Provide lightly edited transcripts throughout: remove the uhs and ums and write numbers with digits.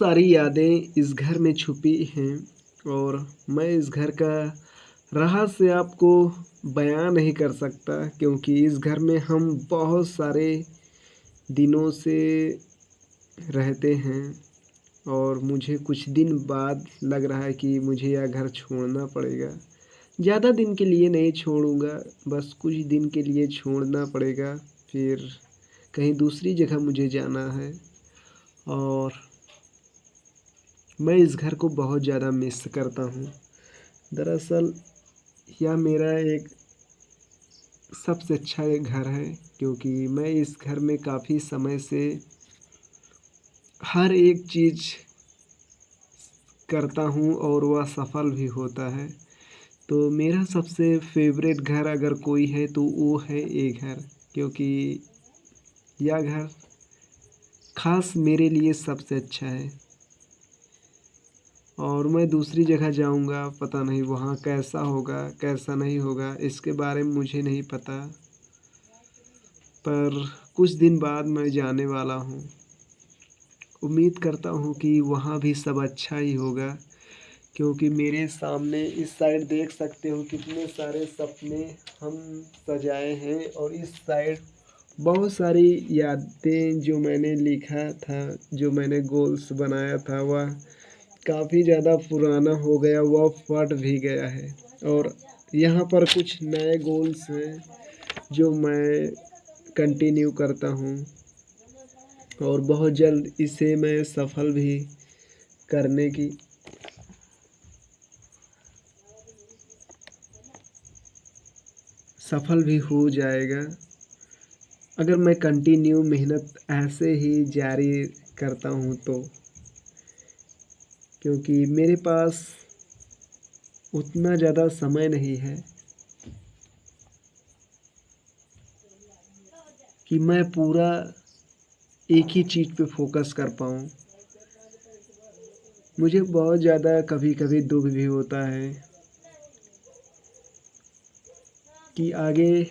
सारी यादें इस घर में छुपी हैं और मैं इस घर का रहस्य आपको बयां नहीं कर सकता क्योंकि इस घर में हम बहुत सारे दिनों से रहते हैं और मुझे कुछ दिन बाद लग रहा है कि मुझे यह घर छोड़ना पड़ेगा। ज़्यादा दिन के लिए नहीं छोड़ूंगा, बस कुछ दिन के लिए छोड़ना पड़ेगा। फिर कहीं दूसरी जगह मुझे जाना है और मैं इस घर को बहुत ज़्यादा मिस करता हूँ। दरअसल यह मेरा एक सबसे अच्छा एक घर है क्योंकि मैं इस घर में काफ़ी समय से हर एक चीज़ करता हूँ और वह सफल भी होता है। तो मेरा सबसे फेवरेट घर अगर कोई है तो वो है ये घर, क्योंकि यह घर ख़ास मेरे लिए सबसे अच्छा है। और मैं दूसरी जगह जाऊंगा, पता नहीं वहाँ कैसा होगा कैसा नहीं होगा, इसके बारे में मुझे नहीं पता। पर कुछ दिन बाद मैं जाने वाला हूँ। उम्मीद करता हूँ कि वहाँ भी सब अच्छा ही होगा, क्योंकि मेरे सामने इस साइड देख सकते हो कितने सारे सपने हम सजाए हैं और इस साइड बहुत सारी यादें जो मैंने लिखा था, जो मैंने गोल्स बनाया था, वह काफ़ी ज़्यादा पुराना हो गया, वह फट भी गया है। और यहाँ पर कुछ नए गोल्स हैं जो मैं कंटिन्यू करता हूँ और बहुत जल्द इसे मैं सफल भी हो जाएगा अगर मैं कंटिन्यू मेहनत ऐसे ही जारी करता हूँ तो। क्योंकि मेरे पास उतना ज़्यादा समय नहीं है कि मैं पूरा एक ही चीज़ पे फोकस कर पाऊँ। मुझे बहुत ज़्यादा कभी कभी दुख भी होता है कि आगे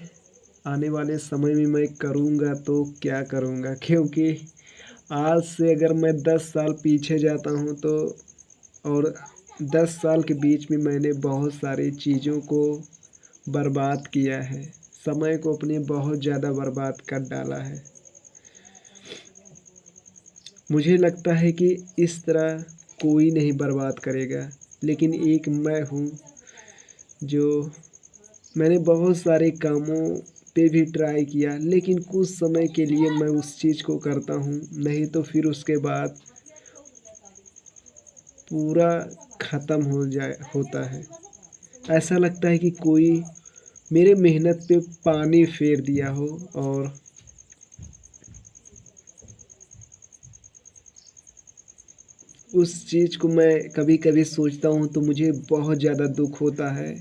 आने वाले समय में मैं करूँगा तो क्या करूँगा, क्योंकि आज से अगर मैं 10 साल पीछे जाता हूँ तो और 10 साल के बीच में मैंने बहुत सारी चीज़ों को बर्बाद किया है, समय को अपने बहुत ज़्यादा बर्बाद कर डाला है। मुझे लगता है कि इस तरह कोई नहीं बर्बाद करेगा, लेकिन एक मैं हूँ जो मैंने बहुत सारे कामों पे भी ट्राई किया, लेकिन कुछ समय के लिए मैं उस चीज़ को करता हूँ, नहीं तो फिर उसके बाद पूरा ख़त्म होता है। ऐसा लगता है कि कोई मेरे मेहनत पे पानी फेर दिया हो। और उस चीज़ को मैं कभी कभी सोचता हूँ तो मुझे बहुत ज़्यादा दुख होता है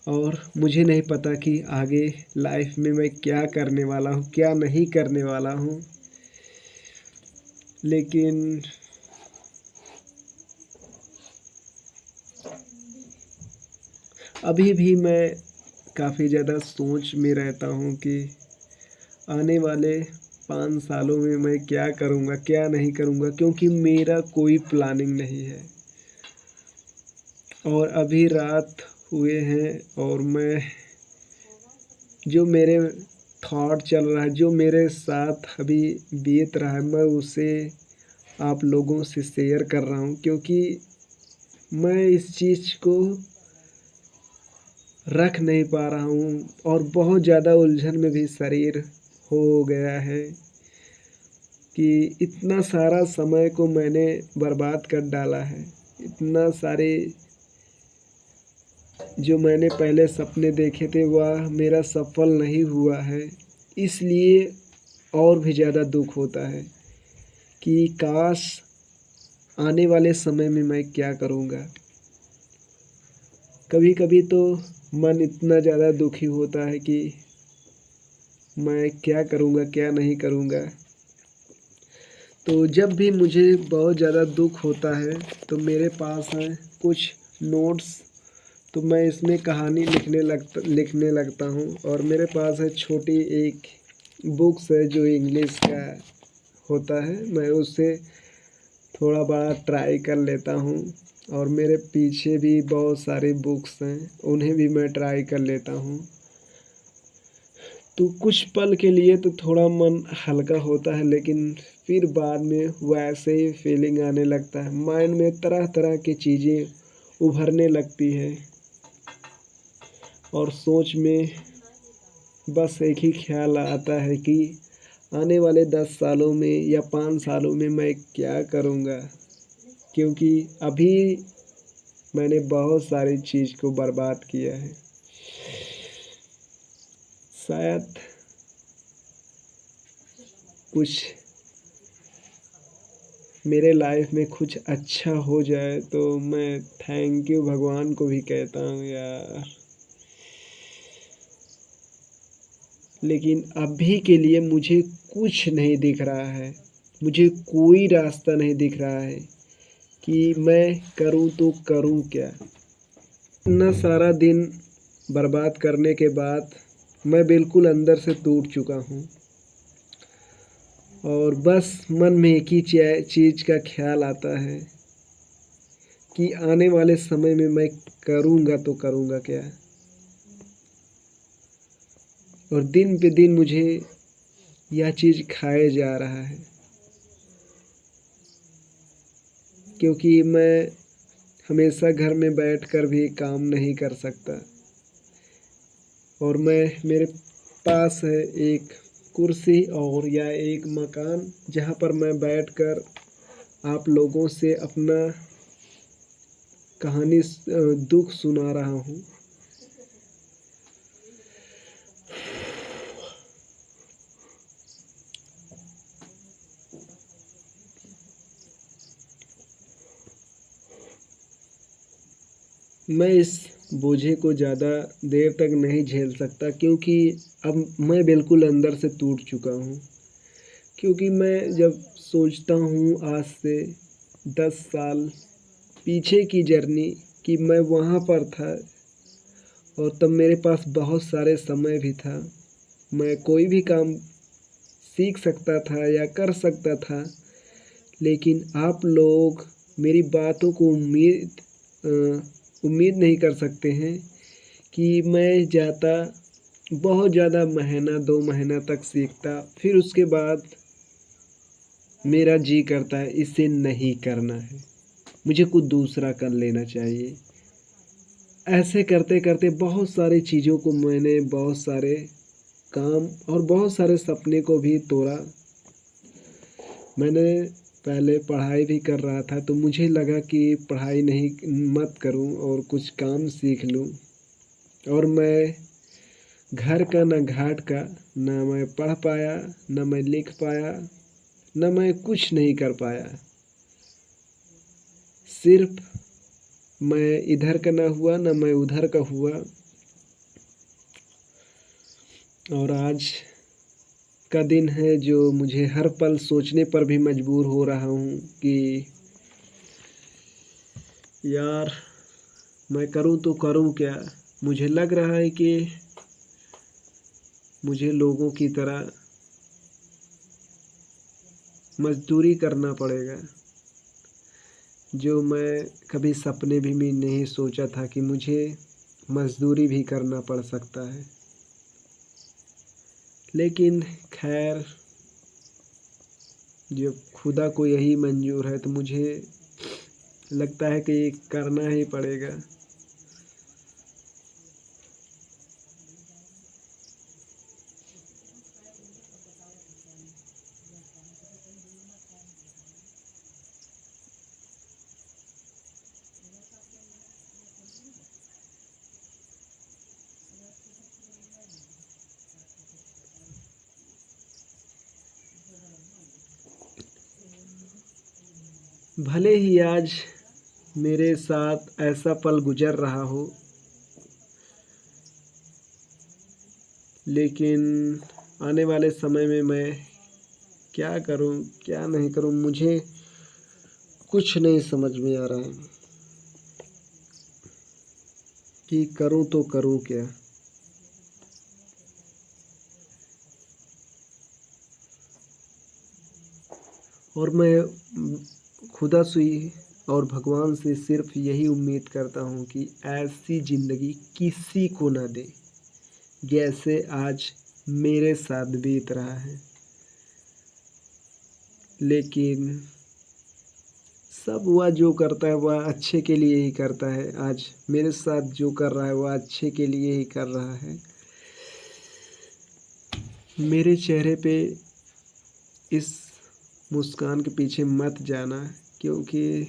और मुझे नहीं पता कि आगे लाइफ में मैं क्या करने वाला हूँ क्या नहीं करने वाला हूँ। लेकिन अभी भी मैं काफ़ी ज़्यादा सोच में रहता हूँ कि आने वाले 5 सालों में मैं क्या करूँगा क्या नहीं करूँगा, क्योंकि मेरा कोई प्लानिंग नहीं है। और अभी रात हुए हैं और मैं जो मेरे थॉट चल रहा है, जो मेरे साथ अभी बीत रहा है, मैं उसे आप लोगों से शेयर कर रहा हूँ, क्योंकि मैं इस चीज़ को रख नहीं पा रहा हूँ और बहुत ज़्यादा उलझन में भी शरीर हो गया है कि इतना सारा समय को मैंने बर्बाद कर डाला है। इतना सारे जो मैंने पहले सपने देखे थे वह मेरा सफल नहीं हुआ है, इसलिए और भी ज़्यादा दुख होता है कि काश आने वाले समय में मैं क्या करूँगा। कभी कभी तो मन इतना ज़्यादा दुखी होता है कि मैं क्या करूँगा क्या नहीं करूँगा। तो जब भी मुझे बहुत ज़्यादा दुख होता है तो मेरे पास हैं कुछ नोट्स, तो मैं इसमें कहानी लिखने लगता हूँ। और मेरे पास है छोटी एक बुक्स है जो इंग्लिश का होता है, मैं उससे थोड़ा बड़ा ट्राई कर लेता हूँ। और मेरे पीछे भी बहुत सारी बुक्स हैं, उन्हें भी मैं ट्राई कर लेता हूँ। तो कुछ पल के लिए तो थोड़ा मन हल्का होता है, लेकिन फिर बाद में वैसे ही फीलिंग आने लगता है। माइंड में तरह तरह की चीज़ें उभरने लगती है और सोच में बस एक ही ख्याल आता है कि आने वाले 10 सालों में या 5 सालों में मैं क्या करूँगा। क्योंकि अभी मैंने बहुत सारी चीज़ को बर्बाद किया है। शायद कुछ मेरे लाइफ में कुछ अच्छा हो जाए तो मैं थैंक यू भगवान को भी कहता हूँ यार। लेकिन अभी के लिए मुझे कुछ नहीं दिख रहा है, मुझे कोई रास्ता नहीं दिख रहा है कि मैं करूँ तो करूँ क्या। इतना सारा दिन बर्बाद करने के बाद मैं बिल्कुल अंदर से टूट चुका हूँ और बस मन में एक ही चीज़ का ख्याल आता है कि आने वाले समय में मैं करूँगा तो करूँगा क्या। और दिन पे दिन मुझे यह चीज़ खाए जा रहा है, क्योंकि मैं हमेशा घर में बैठकर भी काम नहीं कर सकता। और मेरे पास है एक कुर्सी और या एक मकान जहाँ पर मैं बैठकर आप लोगों से अपना कहानी दुख सुना रहा हूँ। मैं इस बोझे को ज़्यादा देर तक नहीं झेल सकता, क्योंकि अब मैं बिल्कुल अंदर से टूट चुका हूँ। क्योंकि मैं जब सोचता हूँ आज से 10 साल पीछे की जर्नी कि मैं वहाँ पर था और तब मेरे पास बहुत सारे समय भी था, मैं कोई भी काम सीख सकता था या कर सकता था। लेकिन आप लोग मेरी बातों को उम्मीद नहीं कर सकते हैं कि मैं जाता बहुत ज़्यादा महीना 2 महीना तक सीखता, फिर उसके बाद मेरा जी करता है इसे नहीं करना है, मुझे कुछ दूसरा कर लेना चाहिए। ऐसे करते करते बहुत सारी चीज़ों को मैंने बहुत सारे काम और बहुत सारे सपने को भी तोड़ा। मैंने पहले पढ़ाई भी कर रहा था तो मुझे लगा कि पढ़ाई नहीं मत करूं और कुछ काम सीख लूं। और मैं घर का न घाट का, न मैं पढ़ पाया, न मैं लिख पाया, न मैं कुछ नहीं कर पाया। सिर्फ मैं इधर का ना हुआ, न मैं उधर का हुआ। और आज का दिन है जो मुझे हर पल सोचने पर भी मजबूर हो रहा हूँ कि यार मैं करूँ तो करूँ क्या। मुझे लग रहा है कि मुझे लोगों की तरह मजदूरी करना पड़ेगा, जो मैं कभी सपने भी नहीं सोचा था कि मुझे मजदूरी भी करना पड़ सकता है। लेकिन खैर, जब खुदा को यही मंजूर है तो मुझे लगता है कि करना ही पड़ेगा। भले ही आज मेरे साथ ऐसा पल गुजर रहा हो, लेकिन आने वाले समय में मैं क्या करूं क्या नहीं करूं, मुझे कुछ नहीं समझ में आ रहा है कि करूं तो करूं क्या। और मैं खुदा से और भगवान से सिर्फ यही उम्मीद करता हूँ कि ऐसी ज़िंदगी किसी को ना दे जैसे आज मेरे साथ बीत रहा है। लेकिन सब वह जो करता है वह अच्छे के लिए ही करता है। आज मेरे साथ जो कर रहा है वह अच्छे के लिए ही कर रहा है। मेरे चेहरे पे इस मुस्कान के पीछे मत जाना, क्योंकि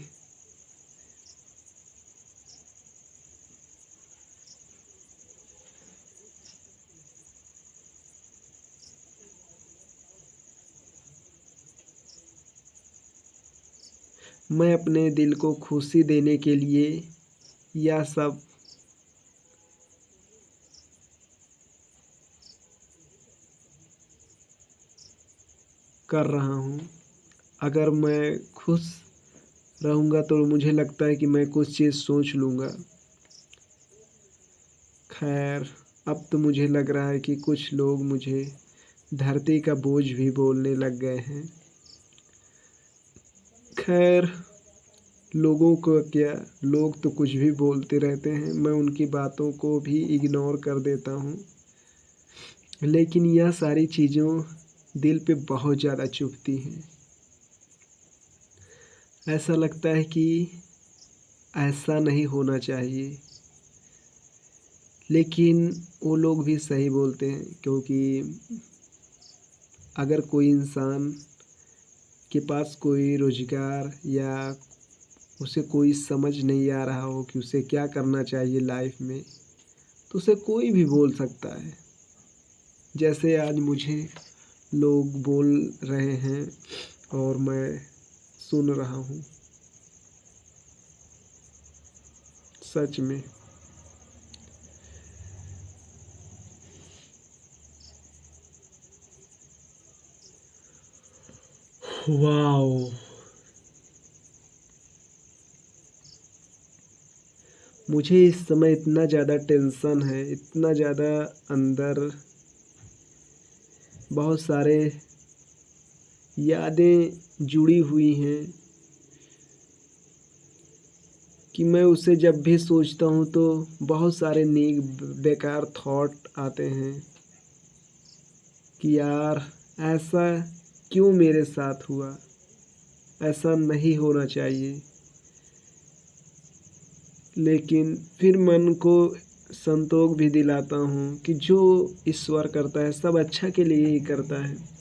मैं अपने दिल को खुशी देने के लिए यह सब कर रहा हूँ। अगर मैं खुश रहूँगा तो मुझे लगता है कि मैं कुछ चीज़ सोच लूँगा। खैर, अब तो मुझे लग रहा है कि कुछ लोग मुझे धरती का बोझ भी बोलने लग गए हैं। खैर, लोगों को क्या, लोग तो कुछ भी बोलते रहते हैं, मैं उनकी बातों को भी इग्नोर कर देता हूँ। लेकिन यह सारी चीज़ों दिल पे बहुत ज़्यादा चुभती हैं। ऐसा लगता है कि ऐसा नहीं होना चाहिए, लेकिन वो लोग भी सही बोलते हैं, क्योंकि अगर कोई इंसान के पास कोई रोज़गार या उसे कोई समझ नहीं आ रहा हो कि उसे क्या करना चाहिए लाइफ में, तो उसे कोई भी बोल सकता है। जैसे आज मुझे लोग बोल रहे हैं और मैं सुन रहा हूँ। सच में वाओ, मुझे इस समय इतना ज़्यादा टेंशन है, इतना ज़्यादा अंदर बहुत सारे यादें जुड़ी हुई हैं कि मैं उसे जब भी सोचता हूँ तो बहुत सारे बेकार थॉट आते हैं कि यार ऐसा क्यों मेरे साथ हुआ, ऐसा नहीं होना चाहिए। लेकिन फिर मन को संतोष भी दिलाता हूँ कि जो ईश्वर करता है सब अच्छा के लिए ही करता है।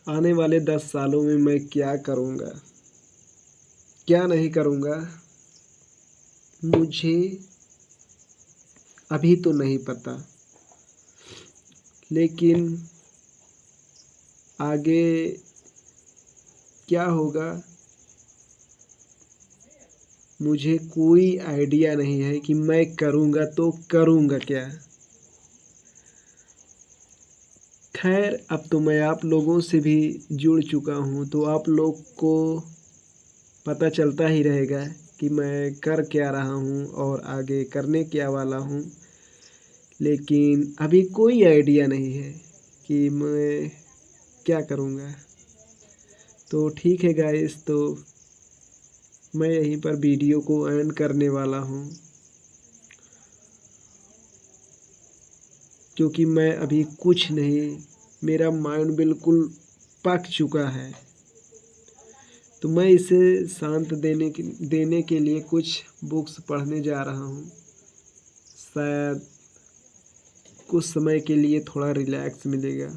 आने वाले 10 सालों में मैं क्या करूँगा, क्या नहीं करूँगा, मुझे अभी तो नहीं पता। लेकिन आगे क्या होगा मुझे कोई आइडिया नहीं है कि मैं करूँगा तो करूँगा क्या। खैर, अब तो मैं आप लोगों से भी जुड़ चुका हूँ, तो आप लोग को पता चलता ही रहेगा कि मैं कर क्या रहा हूँ और आगे करने क्या वाला हूँ। लेकिन अभी कोई आइडिया नहीं है कि मैं क्या करूँगा। तो ठीक है गाइस, तो मैं यहीं पर वीडियो को एंड करने वाला हूँ, क्योंकि मैं अभी कुछ नहीं, मेरा माइंड बिल्कुल पक चुका है। तो मैं इसे शांत देने के लिए कुछ बुक्स पढ़ने जा रहा हूँ। शायद कुछ समय के लिए थोड़ा रिलैक्स मिलेगा।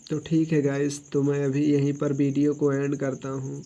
तो ठीक है गाइस, तो मैं अभी यहीं पर वीडियो को एंड करता हूँ।